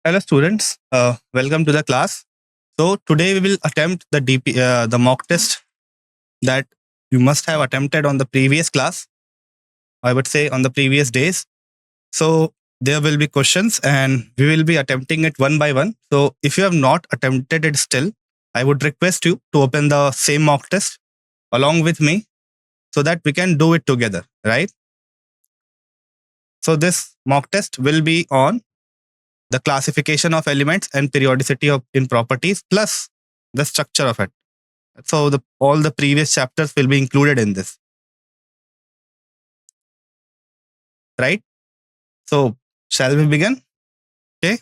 Hello, students. Welcome to the class. So today we will attempt the mock test that you must have attempted on the previous class. I would say on the previous days. So there will be questions, and we will be attempting it one by one. So if you have not attempted it still, I would request you to open the same mock test along with me, so that we can do it together, right? So this mock test will be on the classification of elements and periodicity of in properties plus the structure of it. So all the previous chapters will be included in this, right? So shall we begin? Okay.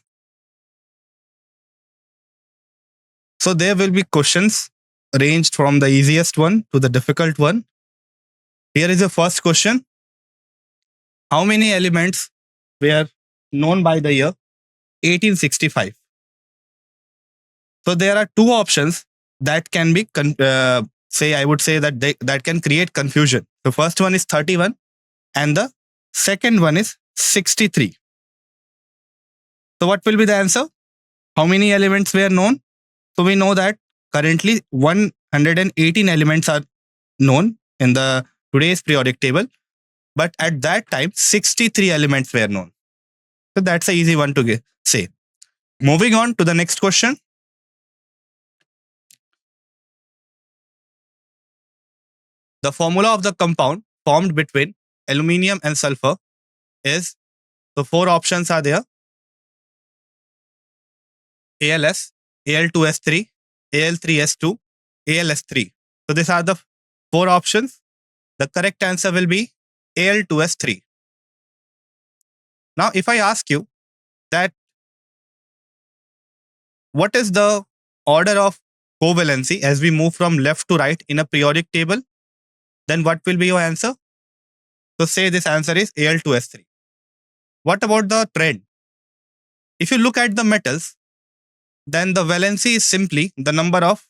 So there will be questions ranged from the easiest one to the difficult one. Here is the first question. How many elements were known by the year 1865? So there are two options that can be I would say that can create confusion. The first one is 31 and the second one is 63. So what will be the answer? How many elements were known? So we know that currently 118 elements are known in the today's periodic table, but at that time 63 elements were known. So that's an easy one to say. Moving on to the next question. The formula of the compound formed between aluminium and sulfur is, so four options are there: ALS, Al2S3, Al3S2, ALS3. So these are the four options. The correct answer will be Al2S3. Now, if I ask you that what is the order of covalency as we move from left to right in a periodic table, then what will be your answer? So say this answer is Al2S3. What about the trend? If you look at the metals, then the valency is simply the number of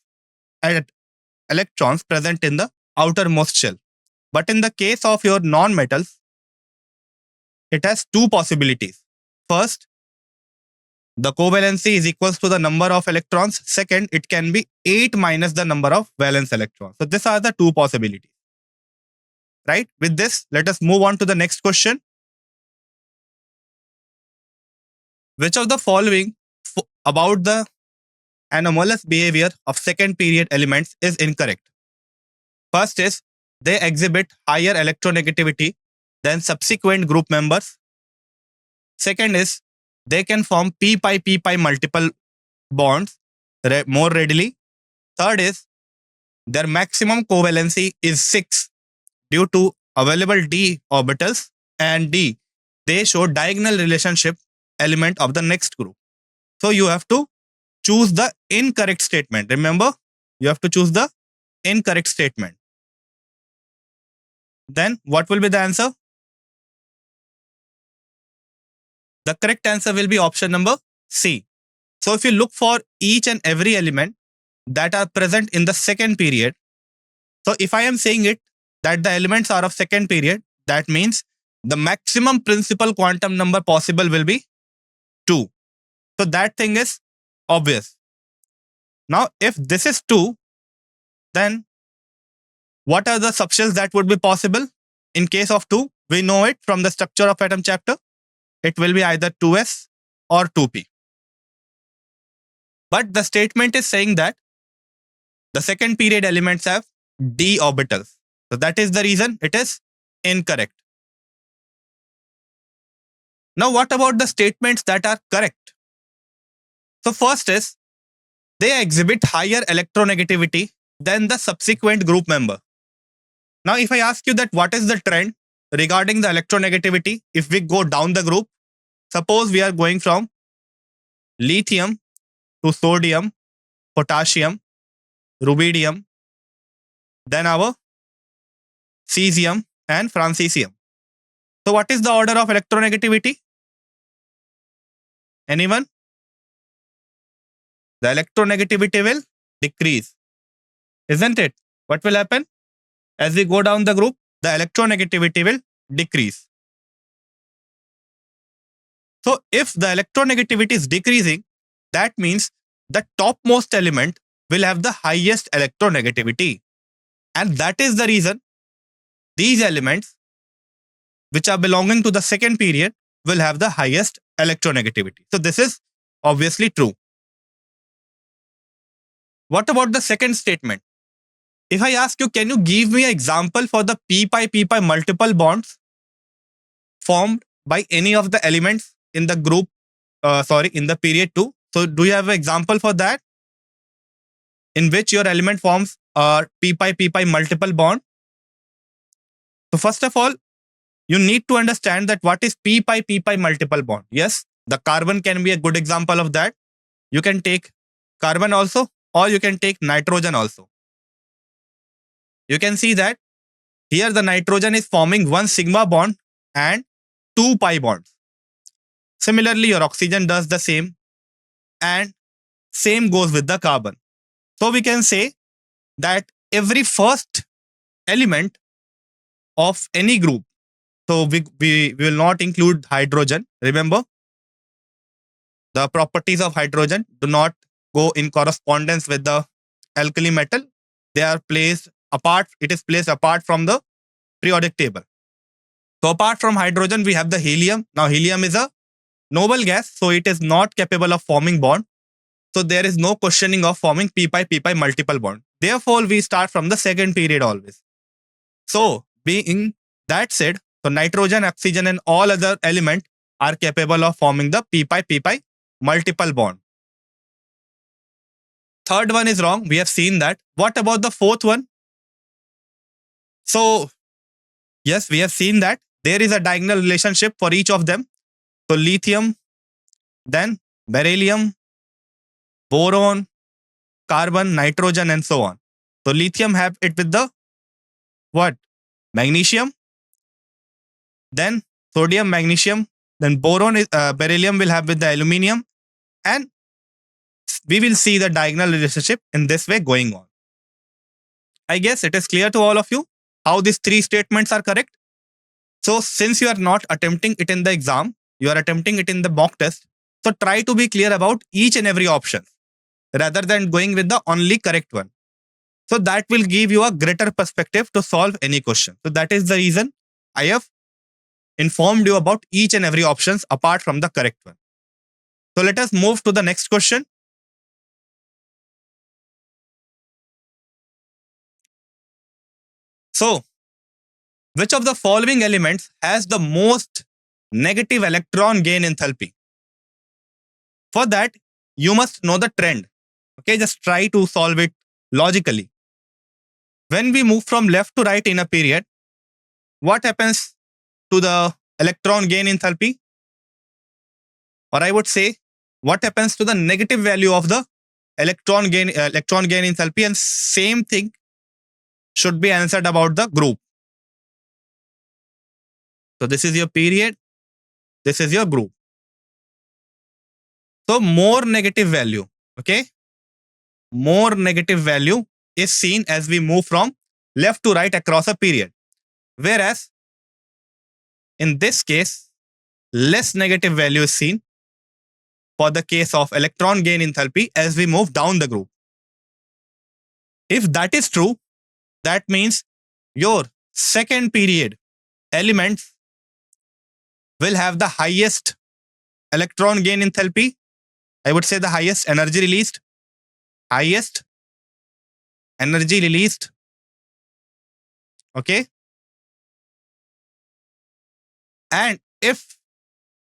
electrons present in the outermost shell. But in the case of your non-metals, it has two possibilities. First, the covalency is equals to the number of electrons. Second, it can be 8 minus the number of valence electrons. So these are the two possibilities. Right? With this, let us move on to the next question. Which of the following about the anomalous behavior of second period elements is incorrect? First is, they exhibit higher electronegativity than subsequent group members. Second is, they can form p pi multiple bonds more readily. Third is, their maximum covalency is 6 due to available d orbitals, and D, they show diagonal relationship element of the next group. So you have to choose the incorrect statement. Remember, you have to choose the incorrect statement. Then what will be the answer? The correct answer will be option number C. So if you look for each and every element that are present in the second period, so if I am saying it that the elements are of second period, that means the maximum principal quantum number possible will be 2. So that thing is obvious. Now, if this is 2, then what are the subshells that would be possible? In case of 2, we know it from the structure of atom chapter. It will be either 2s or 2p. But the statement is saying that the second period elements have d orbitals. So that is the reason it is incorrect. Now, what about the statements that are correct? So first is, they exhibit higher electronegativity than the subsequent group member. Now, if I ask you that what is the trend regarding the electronegativity, if we go down the group, suppose we are going from lithium to sodium, potassium, rubidium, then our cesium and francesium. So what is the order of electronegativity? Anyone? The electronegativity will decrease, isn't it? What will happen? As we go down the group, the electronegativity will decrease. So if the electronegativity is decreasing, that means the topmost element will have the highest electronegativity. And that is the reason these elements which are belonging to the second period will have the highest electronegativity. So this is obviously true. What about the second statement? If I ask you, can you give me an example for the p pi multiple bonds formed by any of the elements in the group, in the period 2? So do you have an example for that in which your element forms a p pi multiple bond? So first of all, you need to understand that what is p pi multiple bond. Yes, the carbon can be a good example of that. You can take carbon also, or you can take nitrogen also. You can see that here the nitrogen is forming one sigma bond and two pi bonds. Similarly, your oxygen does the same, and same goes with the carbon. So we can say that every first element of any group, so we will not include hydrogen. Remember, the properties of hydrogen do not go in correspondence with the alkali metal. They are placed apart. It is placed apart from the periodic table. So apart from hydrogen, we have the helium. Now helium is a noble gas, so it is not capable of forming bond. So there is no questioning of forming p pi multiple bond. Therefore, we start from the second period always. So being that said, so nitrogen, oxygen, and all other elements are capable of forming the p pi multiple bond. Third one is wrong. We have seen that. What about the fourth one? So yes, we have seen that there is a diagonal relationship for each of them. So lithium, then beryllium, boron, carbon, nitrogen, and so on. So lithium have it with the what? Magnesium, then sodium, magnesium, then boron is beryllium will have with the aluminium, and we will see the diagonal relationship in this way going on. I guess it is clear to all of you how these three statements are correct. So since you are not attempting it in the exam, you are attempting it in the mock test. So try to be clear about each and every option rather than going with the only correct one. So that will give you a greater perspective to solve any question. So that is the reason I have informed you about each and every options apart from the correct one. So let us move to the next question. So which of the following elements has the most negative electron gain enthalpy? For that, you must know the trend. Okay, just try to solve it logically. When we move from left to right in a period, what happens to the electron gain enthalpy? Or I would say, what happens to the negative value of the electron gain enthalpy? And same thing should be answered about the group. So this is your period. This is your group. So more negative value, okay? More negative value is seen as we move from left to right across a period. Whereas in this case, less negative value is seen for the case of electron gain enthalpy as we move down the group. If that is true, that means your second period elements will have the highest electron gain enthalpy. I would say the highest energy released. Highest energy released. Okay. And if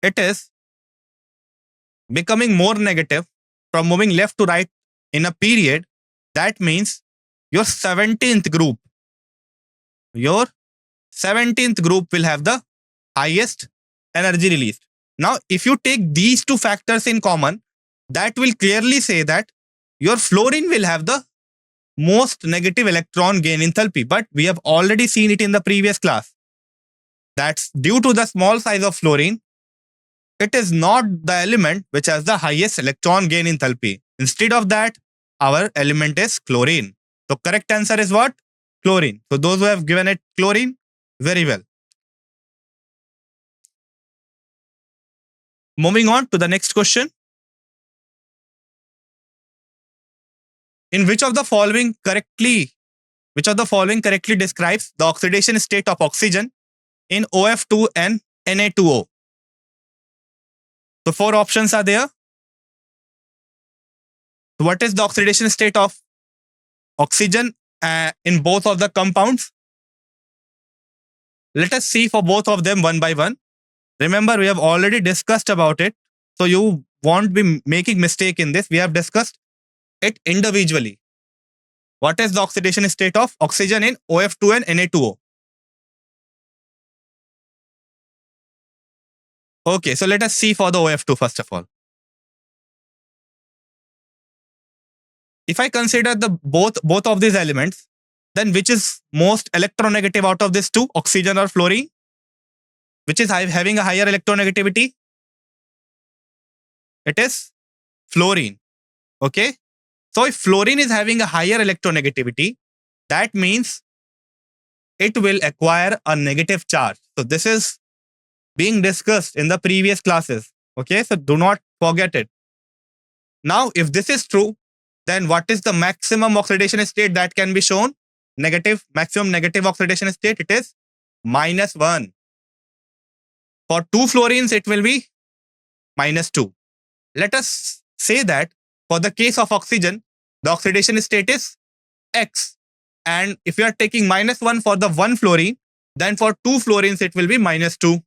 it is becoming more negative from moving left to right in a period, that means your 17th group will have the highest energy released. Now, if you take these two factors in common, that will clearly say that your fluorine will have the most negative electron gain enthalpy. But we have already seen it in the previous class. That's due to the small size of fluorine. It is not the element which has the highest electron gain enthalpy. Instead of that, our element is chlorine. So correct answer is what? Chlorine. So those who have given it chlorine, very well. Moving on to the next question. In which of the following correctly describes the oxidation state of oxygen in OF2 and Na2O? So 4 options are there. What is the oxidation state of oxygen in both of the compounds? Let us see for both of them one by one. Remember, we have already discussed about it, so you won't be making mistake in this. We have discussed it individually. What is the oxidation state of oxygen in OF2 and Na2O? Okay, so let us see for the OF2 first of all. If I consider the both of these elements, then which is most electronegative out of these two, oxygen or fluorine? Which is having a higher electronegativity? It is fluorine. Okay. So if fluorine is having a higher electronegativity, that means it will acquire a negative charge. So this is being discussed in the previous classes. Okay. So do not forget it. Now, if this is true, then what is the maximum oxidation state that can be shown? Maximum negative oxidation state, it is -1. For 2 fluorines, it will be -2. Let us say that for the case of oxygen, the oxidation state is X. And if you are taking -1 for the 1 fluorine, then for 2 fluorines, it will be -2.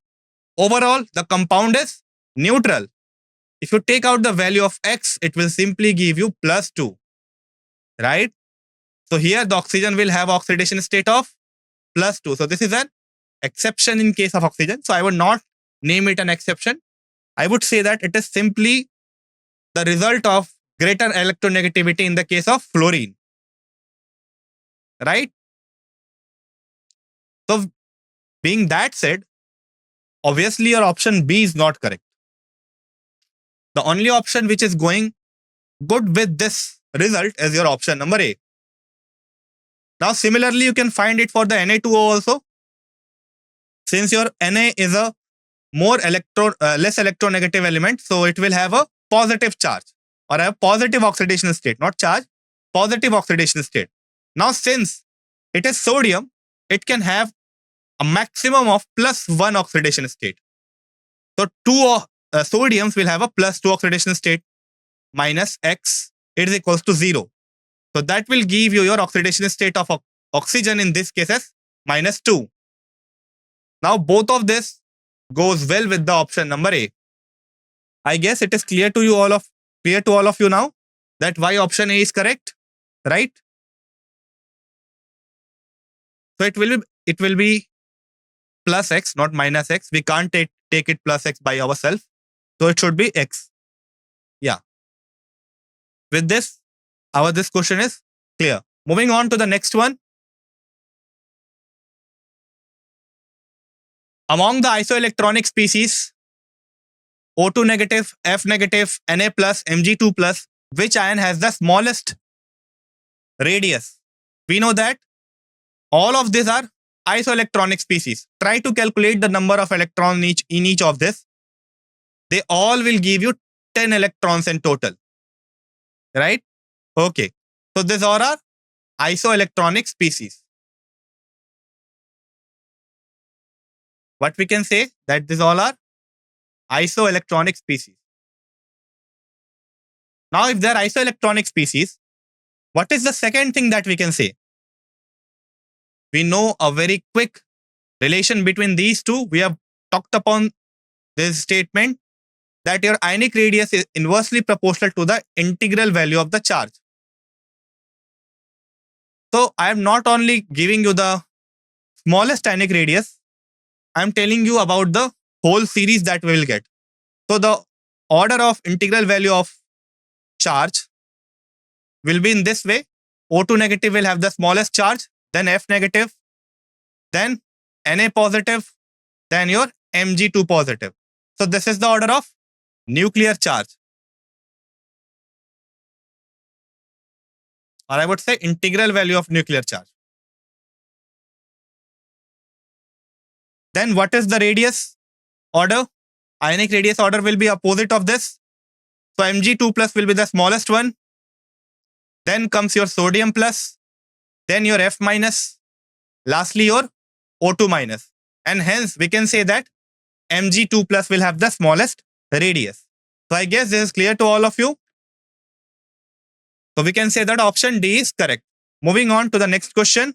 Overall, the compound is neutral. If you take out the value of X, it will simply give you +2, right? So here the oxygen will have oxidation state of +2. So this is an exception in case of oxygen. So I would not name it an exception. I would say that it is simply the result of greater electronegativity in the case of fluorine, right? So being that said, obviously your option B is not correct. The only option which is going good with this result is your option number A. Now, similarly, you can find it for the Na2O also. Since your Na is a less electronegative element, so it will have a positive charge or a positive oxidation state, not charge, positive oxidation state. Now, since it is sodium, it can have a maximum of +1 oxidation state. So, two sodiums will have a +2 oxidation state. Minus X, it is equals to 0. So that will give you your oxidation state of oxygen in this case as -2. Now both of this goes well with the option number A. I guess it is clear to all of you now that why option A is correct, right? So it will be plus X, not minus X. We can't take it plus X by ourselves. So it should be X. Yeah. With this, this question is clear. Moving on to the next one. Among the isoelectronic species, O2 negative, F negative, Na plus, Mg2 plus, which ion has the smallest radius? We know that all of these are isoelectronic species. Try to calculate the number of electrons in each of this. They all will give you 10 electrons in total. Right? Okay. So these all are isoelectronic species. What we can say that these all are isoelectronic species. Now, if they are isoelectronic species, what is the second thing that we can say? We know a very quick relation between these two. We have talked upon this statement that your ionic radius is inversely proportional to the integral value of the charge. So I am not only giving you the smallest ionic radius, I am telling you about the whole series that we will get. So the order of integral value of charge will be in this way. O2 negative will have the smallest charge, then F negative, then Na positive, then your Mg2 positive. So this is the order of nuclear charge. Or I would say integral value of nuclear charge. Then what is the radius order? Ionic radius order will be opposite of this. So Mg2 plus will be the smallest one. Then comes your sodium plus, then your F minus, lastly your O2 minus. And hence we can say that Mg2 plus will have the smallest radius. So I guess this is clear to all of you. So we can say that option D is correct. Moving on to the next question.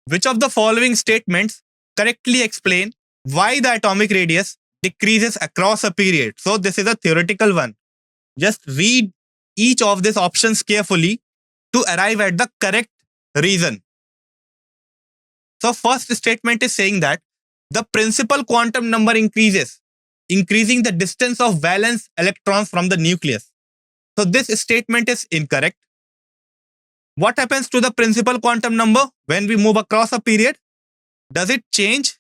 Which of the following statements correctly explain why the atomic radius decreases across a period? So this is a theoretical one. Just read each of these options carefully to arrive at the correct reason. So first statement is saying that the principal quantum number increases, increasing the distance of valence electrons from the nucleus. So this statement is incorrect. What happens to the principal quantum number when we move across a period? Does it change?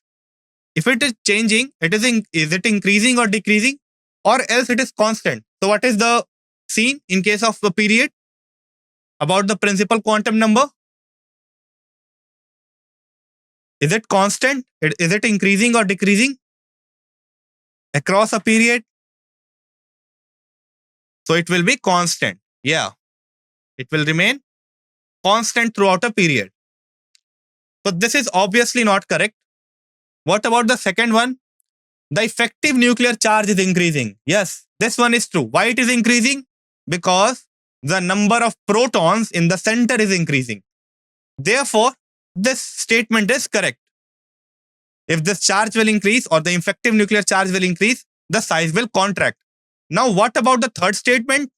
If it is changing, is it increasing or decreasing? Or else it is constant. So what is the scene in case of the period about the principal quantum number? Is it constant? Is it increasing or decreasing across a period? So it will be constant. Yeah, it will remain constant throughout a period. So this is obviously not correct. What about the second one? The effective nuclear charge is increasing. Yes, this one is true. Why it is increasing? Because the number of protons in the center is increasing. Therefore, this statement is correct. If this charge will increase or the effective nuclear charge will increase, the size will contract. Now, what about the third statement?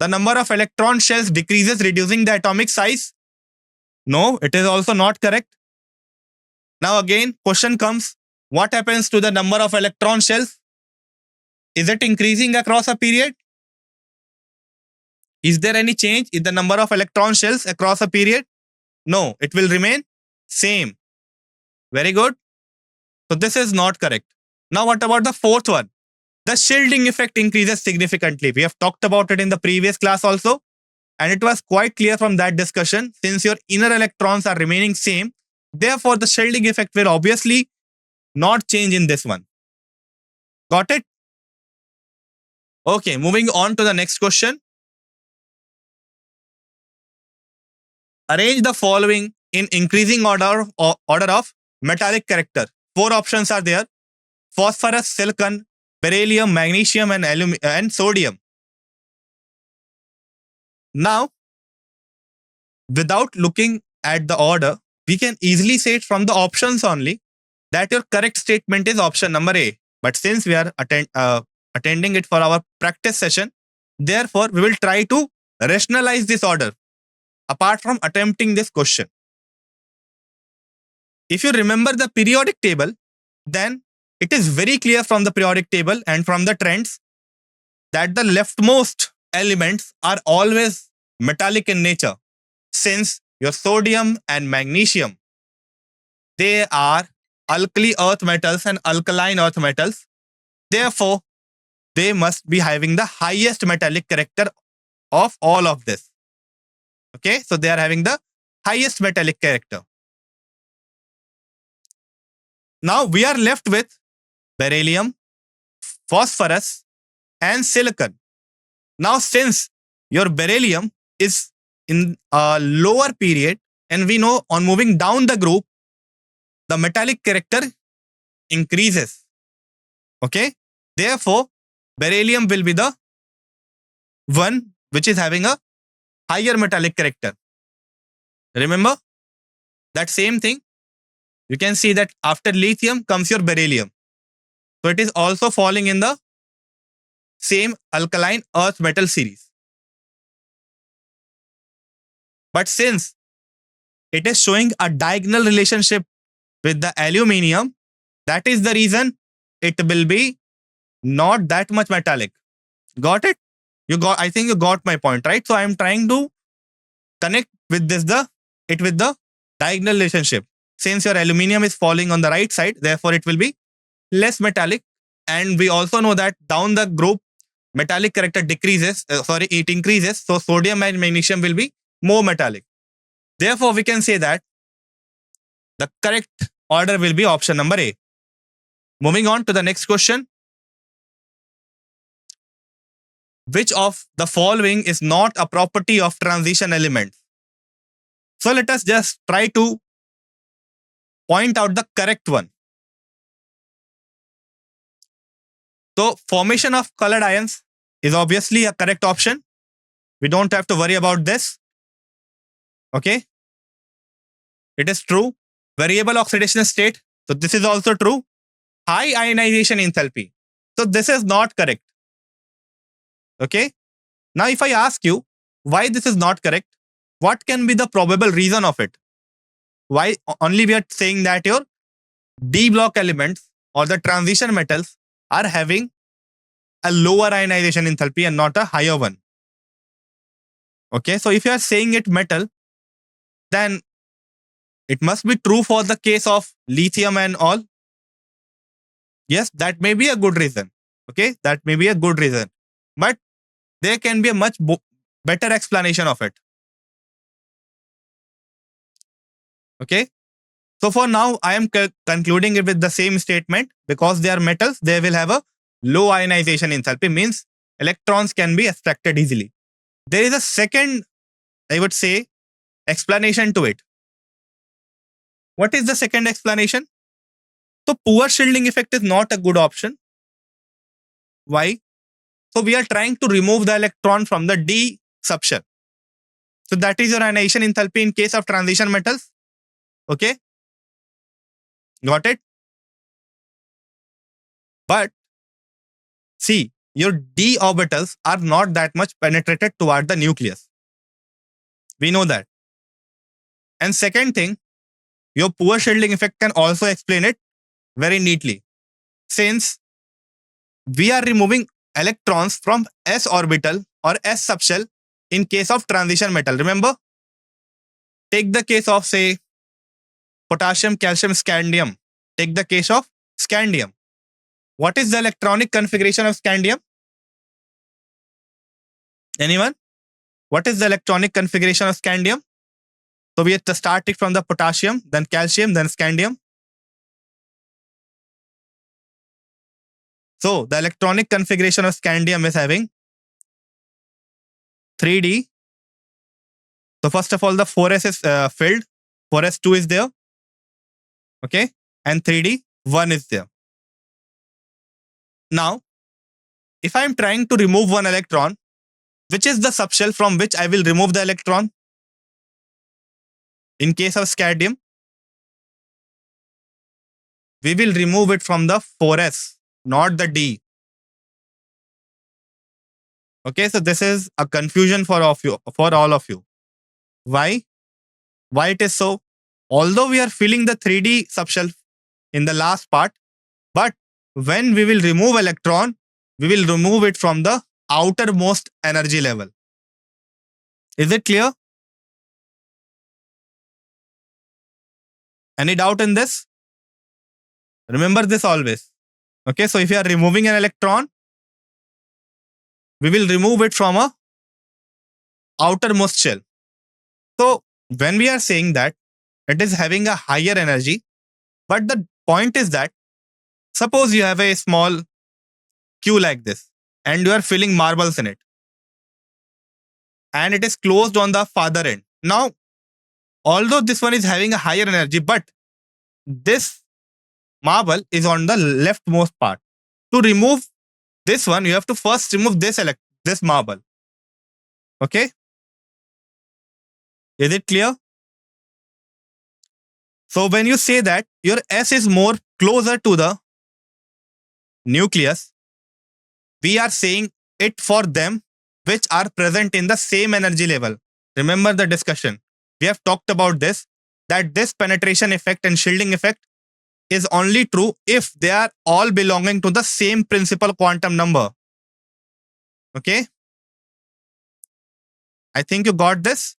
The number of electron shells decreases, reducing the atomic size. No, it is also not correct. Now again, question comes, what happens to the number of electron shells? Is it increasing across a period? Is there any change in the number of electron shells across a period? No, it will remain same. Very good. So this is not correct. Now what about the fourth one? The shielding effect increases significantly. We have talked about it in the previous class also. And it was quite clear from that discussion, since your inner electrons are remaining same, therefore the shielding effect will obviously not change in this one. Got it? Okay, moving on to the next question. Arrange the following in increasing order of metallic character. 4 options are there: phosphorus, silicon, beryllium, magnesium, and sodium. Now, without looking at the order, we can easily say it from the options only that your correct statement is option number A. But since we are attending it for our practice session, therefore we will try to rationalize this order apart from attempting this question. If you remember the periodic table, then it is very clear from the periodic table and from the trends that the leftmost elements are always metallic in nature, since your sodium and magnesium, they are alkali earth metals and alkaline earth metals. Therefore, they must be having the highest metallic character of all of this. Okay, so they are having the highest metallic character. Now we are left with beryllium, phosphorus, and silicon. Now, since your beryllium is in a lower period, and we know on moving down the group, the metallic character increases. Okay, therefore, beryllium will be the one which is having a higher metallic character. Remember that same thing. You can see that after lithium comes your beryllium. So it is also falling in the same alkaline earth metal series. But since it is showing a diagonal relationship with the aluminium, that is the reason it will be not that much metallic. Got it? I think you got my point, right? So I am trying to connect with this with the diagonal relationship. Since your aluminium is falling on the right side, therefore it will be less metallic. And we also know that down the group, metallic character decreases, it increases. So sodium and magnesium will be more metallic. Therefore, we can say that the correct order will be option number A. Moving on to the next question. Which of the following is not a property of transition elements? So let us just try to point out the correct one. So formation of colored ions is obviously a correct option. We don't have to worry about this. Okay. It is true. Variable oxidation state. So this is also true. High ionization enthalpy. So this is not correct. Okay. Now if I ask you why this is not correct, what can be the probable reason of it? Why only we are saying that your D block elements or the transition metals are having a lower ionization enthalpy and not a higher one. Okay, so if you are saying it metal, then it must be true for the case of lithium and all. Yes, that may be a good reason. Okay, that may be a good reason. But there can be a much better explanation of it. Okay, so for now, I am concluding it with the same statement. Because they are metals, they will have a low ionization enthalpy, means electrons can be extracted easily. There is a second, I would say, explanation to it. What is the second explanation? So poor shielding effect is not a good option. Why? So we are trying to remove the electron from the D subshell. So that is your ionization enthalpy in case of transition metals. Okay. Got it? But see, your D orbitals are not that much penetrated toward the nucleus. We know that. And second thing, your poor shielding effect can also explain it very neatly. Since we are removing electrons from S orbital or S subshell in case of transition metal. Remember? Take the case of, say, potassium, calcium, scandium. Take the case of scandium. What is the electronic configuration of scandium? Anyone? What is the electronic configuration of scandium? So we have to start it from the potassium, then calcium, then scandium. So the electronic configuration of scandium is having 3D. So first of all, the 4s is filled. 4s2 is there. Okay. And 3D, 1 is there. Now, if I am trying to remove one electron, which is the subshell from which I will remove the electron? In case of scandium, we will remove it from the 4s, not the D. Okay, so this is a confusion for all of you. Why? Why it is so? Although we are filling the 3D subshell in the last part, but when we will remove electron, we will remove it from the outermost energy level. Is it clear? Any doubt in this? Remember this always. Okay, so if you are removing an electron, we will remove it from a outermost shell. So when we are saying that it is having a higher energy, but the point is that suppose you have a small queue like this and you are filling marbles in it and it is closed on the farther end. Now, although this one is having a higher energy, but this marble is on the leftmost part. To remove this one, you have to first remove this marble. Okay? Is it clear? So when you say that your S is more closer to the nucleus, we are saying it for them which are present in the same energy level. Remember the discussion. We have talked about this, that this penetration effect and shielding effect is only true if they are all belonging to the same principal quantum number. Okay? I think you got this.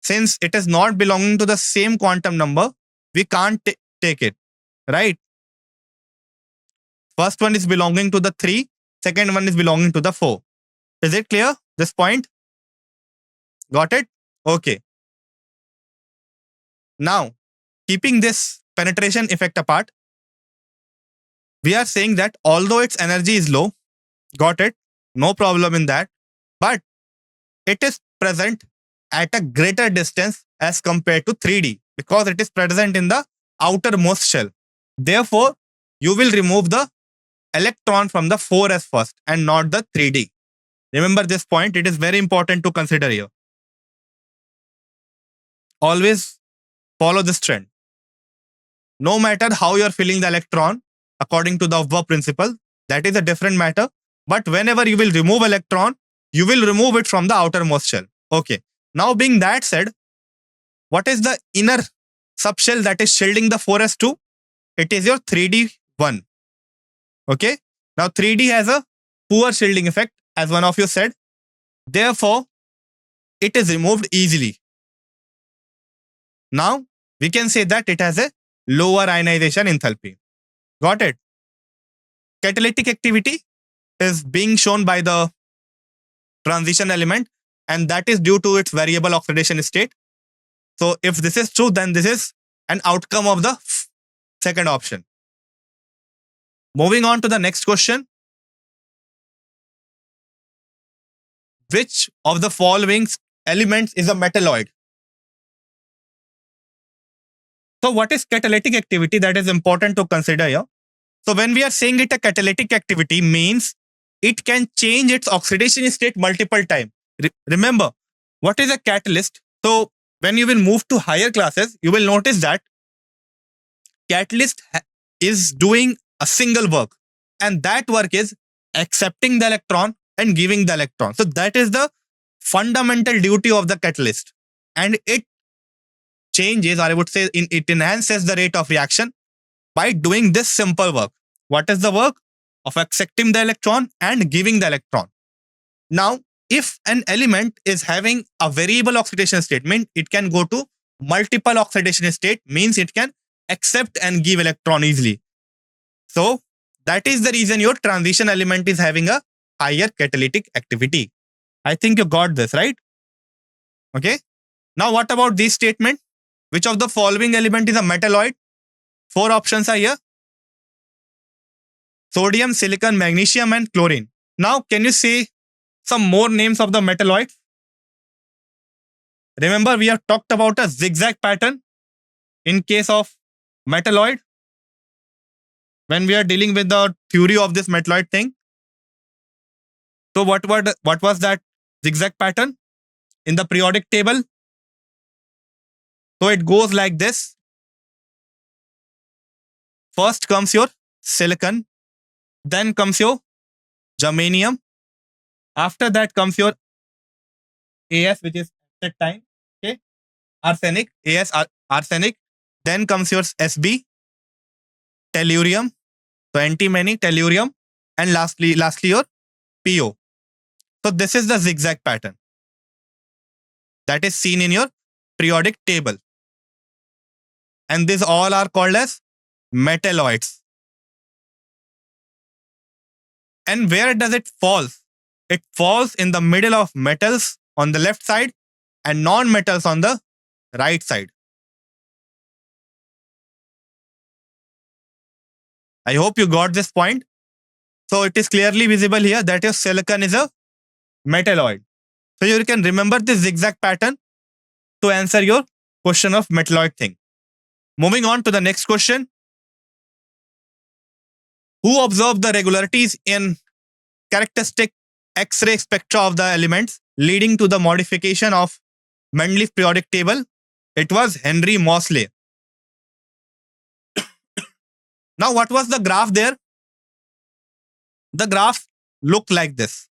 Since it is not belonging to the same quantum number, we can't take it, right? First one is belonging to the 3, second one is belonging to the 4. Is it clear, this point? Got it? Okay. Now, keeping this penetration effect apart, we are saying that although its energy is low, got it, no problem in that, but it is present at a greater distance as compared to 3D because it is present in the outermost shell. Therefore, you will remove the electron from the 4s first and not the 3D. Remember this point, it is very important to consider here. Always follow this trend. No matter how you are filling the electron, according to the above principle, that is a different matter. But whenever you will remove electron, you will remove it from the outermost shell. Okay. Now, being that said, what is the inner subshell that is shielding the 4s2? It is your 3D one. Okay. Now, 3D has a poor shielding effect, as one of you said. Therefore, it is removed easily. Now, we can say that it has a lower ionization enthalpy. Got it? Catalytic activity is being shown by the transition element, and that is due to its variable oxidation state. So if this is true, then this is an outcome of the second option. Moving on to the next question. Which of the following elements is a metalloid? So what is catalytic activity? That is important to consider here. So when we are saying it a catalytic activity means it can change its oxidation state multiple times. Remember, what is a catalyst? So when you will move to higher classes, you will notice that catalyst is doing a single work, and that work is accepting the electron and giving the electron. So that is the fundamental duty of the catalyst, and it changes, or I would say it enhances the rate of reaction by doing this simple work. What is the work? Of accepting the electron and giving the electron. Now, if an element is having a variable oxidation state, means it can go to multiple oxidation state, means it can accept and give electron easily. So that is the reason your transition element is having a higher catalytic activity. I think you got this, right? Okay. Now, what about this statement? Which of the following element is a metalloid? 4 options are here. Sodium, silicon, magnesium, and chlorine. Now, can you say some more names of the metalloids? Remember, we have talked about a zigzag pattern in case of metalloid when we are dealing with the theory of this metalloid thing. So what was that zigzag pattern in the periodic table? So it goes like this. First comes your silicon, then comes your germanium. After that comes your AS, which is at time. Okay, arsenic, AS, arsenic. Then comes your SB, tellurium, so antimony, tellurium, and lastly your PO. So this is the zigzag pattern that is seen in your periodic table, and these all are called as metalloids. And where does it fall? It falls in the middle of metals on the left side and non-metals on the right side. I hope you got this point. So it is clearly visible here that your silicon is a metalloid. So you can remember this zigzag pattern to answer your question of metalloid thing. Moving on to the next question. Who observed the regularities in characteristic X-ray spectra of the elements leading to the modification of Mendeleev periodic table? It was Henry Moseley. Now, what was the graph there? The graph looked like this.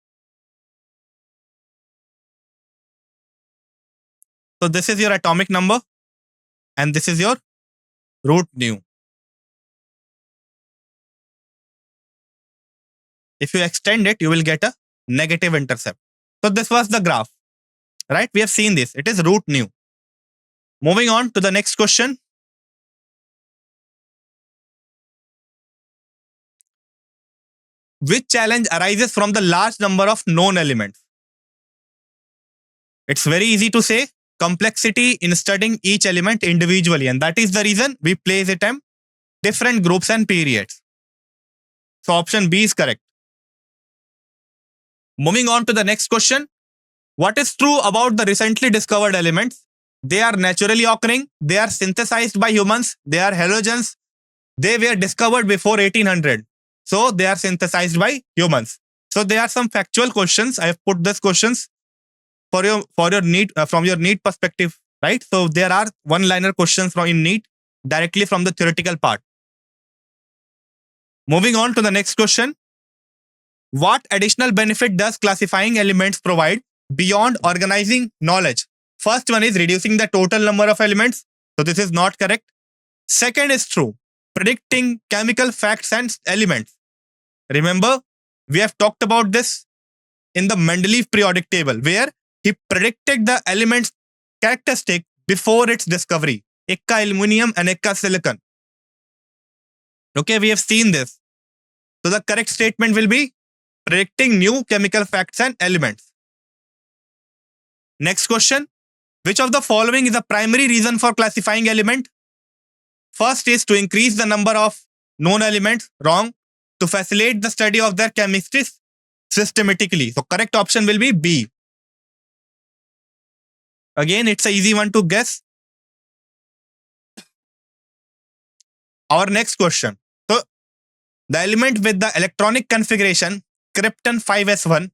So this is your atomic number and this is your root nu. If you extend it, you will get a negative intercept. So this was the graph, right? We have seen this. It is root nu. Moving on to the next question. Which challenge arises from the large number of known elements? It's very easy to say. complexity in studying each element individually, and that is the reason we place it in different groups and periods. So option B is correct. Moving on to the next question. What is true about the recently discovered elements? They are naturally occurring, they are synthesized by humans, they are halogens, they were discovered before 1800. So they are synthesized by humans. So there are some factual questions. I have put these questions for your NEET from your NEET perspective, right? So there are one-liner questions from in NEET directly from the theoretical part. Moving on to the next question. What additional benefit does classifying elements provide beyond organizing knowledge? First one is reducing the total number of elements. So this is not correct. Second is true. Predicting chemical facts and elements. Remember, we have talked about this in the Mendeleev periodic table, where he predicted the element's characteristic before its discovery. Ekka aluminum and Ekka silicon. Okay, we have seen this. So the correct statement will be predicting new chemical facts and elements. Next question. Which of the following is the primary reason for classifying element? First is to increase the number of known elements. Wrong. To facilitate the study of their chemistry systematically. So correct option will be B. Again, it's an easy one to guess. Our next question. So the element with the electronic configuration krypton 5s1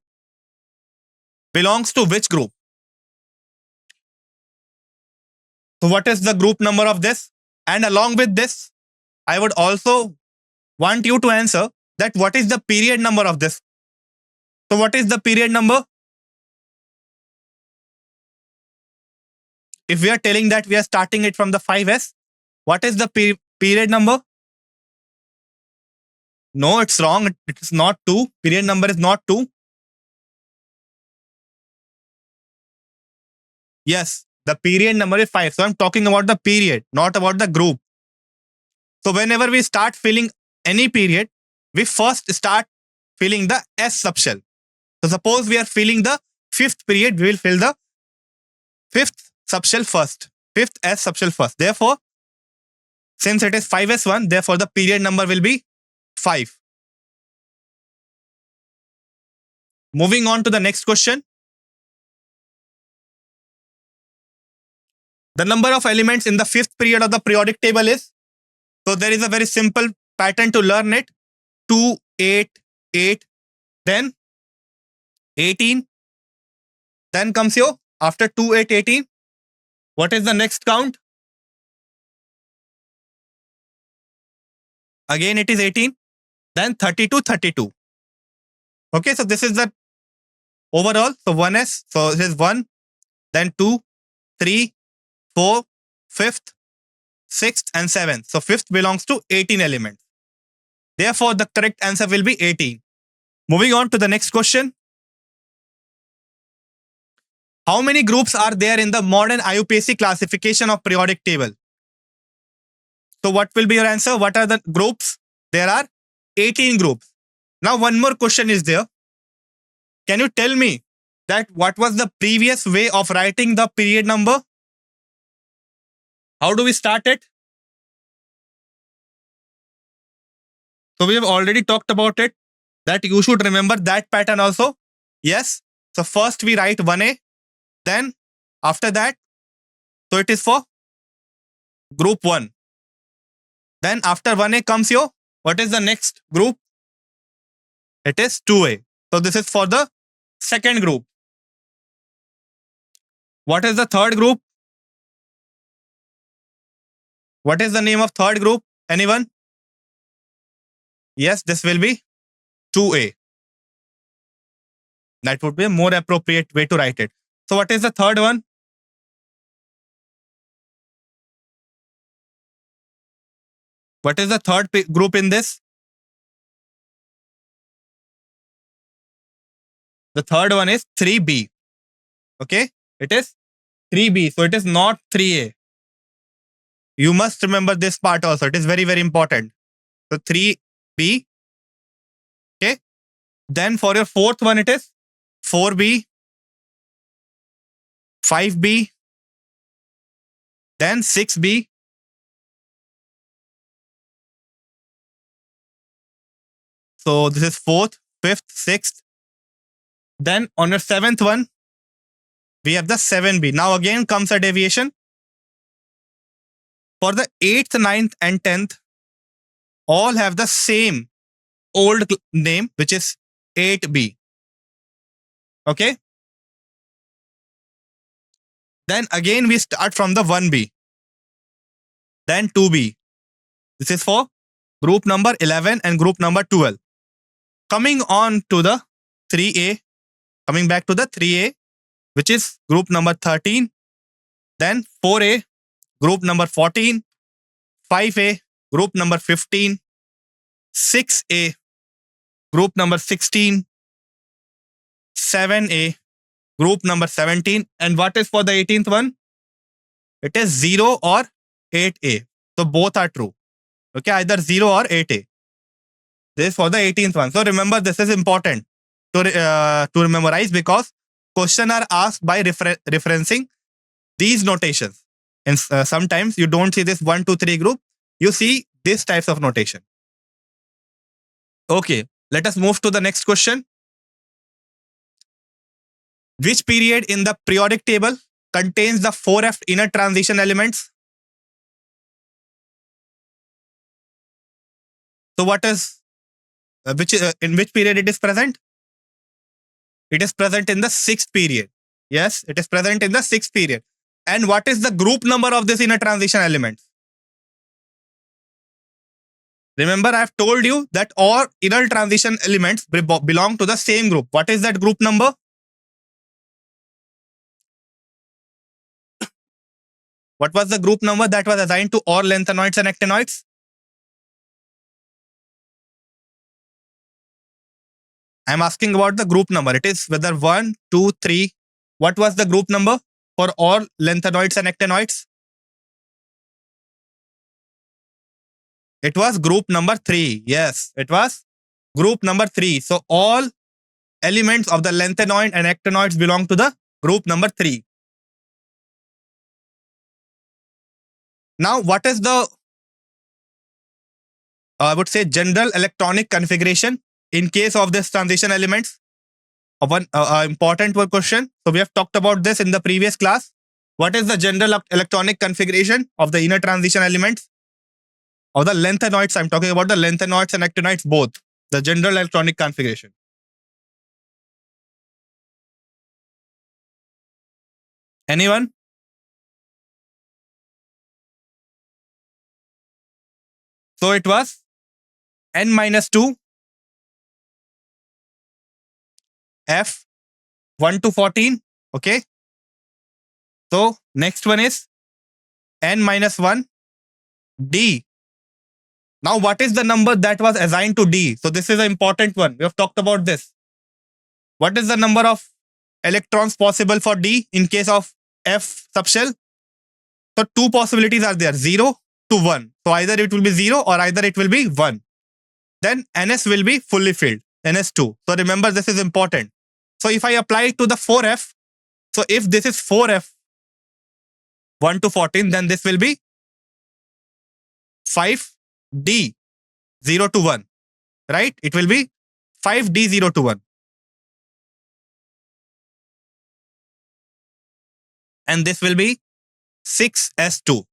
belongs to which group? So what is the group number of this? And along with this, I would also want you to answer that what is the period number of this? So what is the period number? If we are telling that we are starting it from the 5s, what is the period number? No, it's wrong. It is not 2. Period number is not 2. Yes, the period number is 5. So I'm talking about the period, not about the group. So whenever we start filling any period, we first start filling the S subshell. So suppose we are filling the 5th period, we will fill the 5th subshell first. 5th S subshell first. Therefore, since it is 5s1, therefore the period number will be 5. Moving on to the next question. The number of elements in the 5th period of the periodic table is, so there is a very simple pattern to learn it. 2, 8, 8, then 18. Then comes your, after 2, 8, 18, what is the next count? Again, it is 18. Then 32, 32. Okay, so this is the overall. So 1s, so this is 1, then 2, 3, 4, 5th, 6th and 7th. So 5th belongs to 18 elements. Therefore, the correct answer will be 18. Moving on to the next question. How many groups are there in the modern IUPAC classification of periodic table? So what will be your answer? What are the groups? There are 18 groups. Now one more question is there. Can you tell me that what was the previous way of writing the period number? How do we start it? So we have already talked about it, that you should remember that pattern also. Yes. So first we write 1A. Then after that, so it is for group 1. Then after 1A comes your, what is the next group? It is 2A. So this is for the second group. What is the third group? What is the name of third group? Anyone? Yes, this will be 2A. That would be a more appropriate way to write it. So what is the third one? What is the third group in this? The third one is 3B. Okay, it is 3B. So it is not 3A. You must remember this part also. It is very, very important. So 3B. Okay. Then for your fourth one, it is 4B, 5B, then 6b, so this is fourth, fifth, sixth. Then on your seventh one, we have the 7b. Now again comes a deviation. For the 8th, 9th, and 10th, all have the same old name, which is 8b. Okay. Then again we start from the 1b, then 2b. This is for group number 11 and group number 12. Coming on to the 3a, coming back to the 3a, which is group number 13, then 4a, group number 14, 5a, group number 15, 6a, group number 16, 7a, group number 17. And what is for the 18th one? It is 0 or 8a. So both are true. Okay, either 0 or 8a. This is for the 18th one. So remember, this is important to memorize, because questions are asked by referencing these notations. And sometimes you don't see this 1, 2, 3 group. You see these types of notation. Okay, let us move to the next question. Which period in the periodic table contains the 4f inner transition elements? So what is in which period it is present? It is present in the 6th period. Yes, it is present in the 6th period. And what is the group number of this inner transition elements? Remember, I have told you that all inner transition elements belong to the same group. What is that group number? What was the group number that was assigned to all lanthanoids and actinoids? I am asking about the group number. It is whether 1, 2, 3. What was the group number for all lanthanoids and actinoids? It was group number 3. Yes, it was group number 3. So all elements of the lanthanoid and actinoids belong to the group number 3. Now, what is the, I would say, general electronic configuration in case of this transition elements? One important question. So we have talked about this in the previous class. What is the general electronic configuration of the inner transition elements? Of the lanthanoids, I'm talking about the lanthanoids and actinoids both. The general electronic configuration. Anyone? So it was n-2 F 1 to 14. Okay. So next one is n-1 D. Now what is the number that was assigned to D? So this is an important one. We have talked about this. What is the number of electrons possible for D in case of F subshell? So two possibilities are there, 0 to 1. So either it will be 0 or either it will be 1. Then NS will be fully filled, NS2. So remember, this is important. So if I apply it to the 4F, so if this is 4F 1 to 14, then this will be 5D 0 to 1, right? It will be 5D 0 to 1. And this will be 6S2.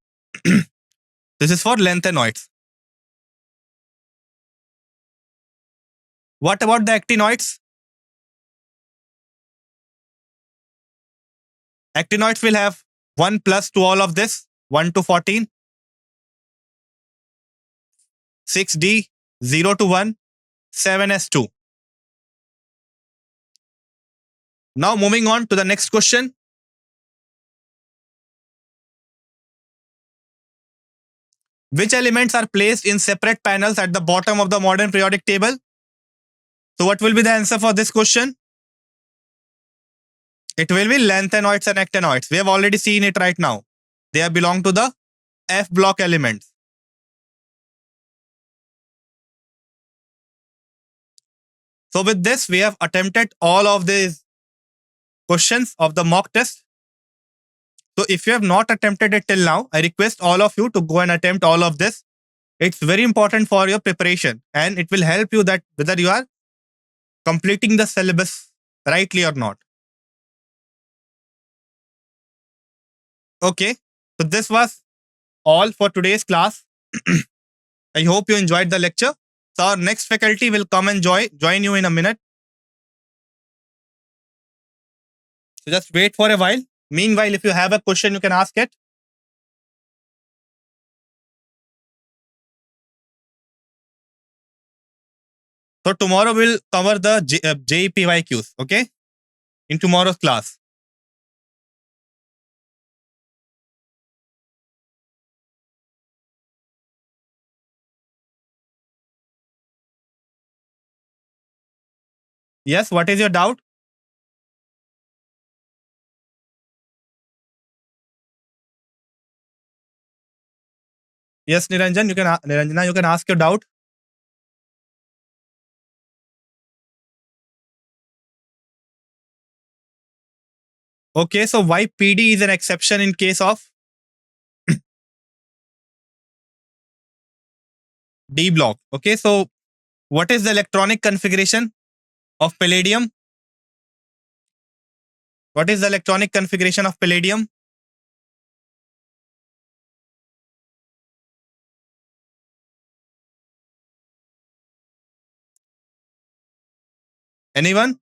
This is for lanthanoids. What about the actinoids? Actinoids will have 1 plus to all of this, 1 to 14. 6D, 0 to 1, 7S2. Now moving on to the next question. Which elements are placed in separate panels at the bottom of the modern periodic table? So what will be the answer for this question? It will be lanthanoids and actinoids. We have already seen it right now. They belong to the F block elements. So with this, we have attempted all of these questions of the mock test. So if you have not attempted it till now, I request all of you to go and attempt all of this. It's very important for your preparation and it will help you that whether you are completing the syllabus rightly or not. Okay. So this was all for today's class. I hope you enjoyed the lecture. So our next faculty will come and join you in a minute. So just wait for a while. Meanwhile, if you have a question, you can ask it. So tomorrow we'll cover the JEPYQs, okay? In tomorrow's class. Yes, what is your doubt? Yes, Niranjan, Niranjana, you can ask your doubt. Okay, so why PD is an exception in case of D block? Okay, so what is the electronic configuration of palladium? What is the electronic configuration of palladium? Anyone?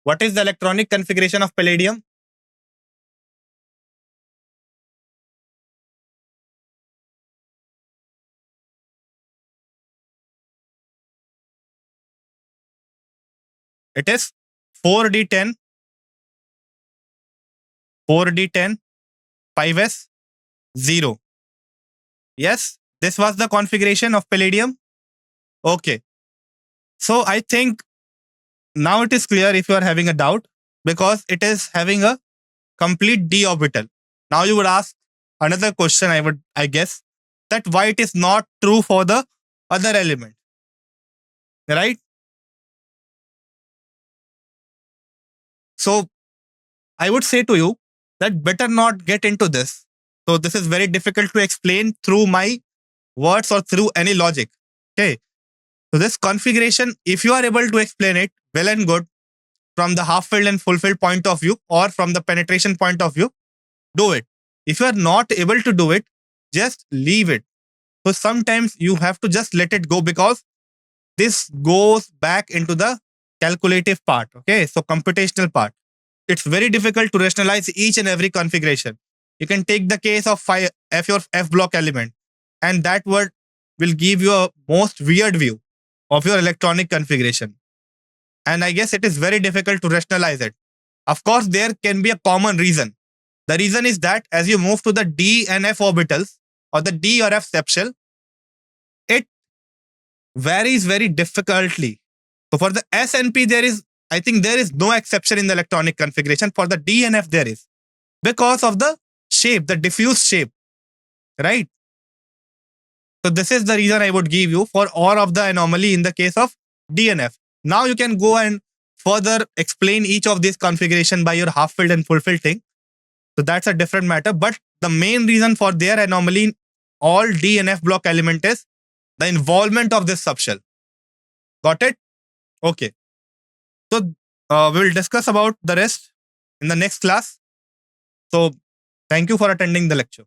What is the electronic configuration of palladium? It is 4D10, 4D10, 5S, 0. Yes, this was the configuration of palladium. Okay. So I think now it is clear if you are having a doubt because it is having a complete d orbital. Now you would ask another question, I guess, that why it is not true for the other element, right? So I would say to you that better not get into this. So this is very difficult to explain through my words or through any logic. Okay. So this configuration, if you are able to explain it well and good from the half filled and fulfilled point of view or from the penetration point of view, do it. If you are not able to do it, just leave it. So sometimes you have to just let it go because this goes back into the calculative part. Okay. So computational part. It's very difficult to rationalize each and every configuration. You can take the case of your F block element, and that word will give you a most weird view of your electronic configuration. And I guess it is very difficult to rationalize it. Of course, there can be a common reason. The reason is that as you move to the D and F orbitals or the D or F sepal, it varies very difficultly. So for the S and P, I think there is no exception in the electronic configuration. For the D and F, there is because of the shape, the diffuse shape, right? So this is the reason I would give you for all of the anomaly in the case of D and F. Now you can go and further explain each of these configuration by your half filled and full filled thing. So that's a different matter. But the main reason for their anomaly in all D and F block element is the involvement of this subshell. Got it? Okay. So we will discuss about the rest in the next class. So thank you for attending the lecture.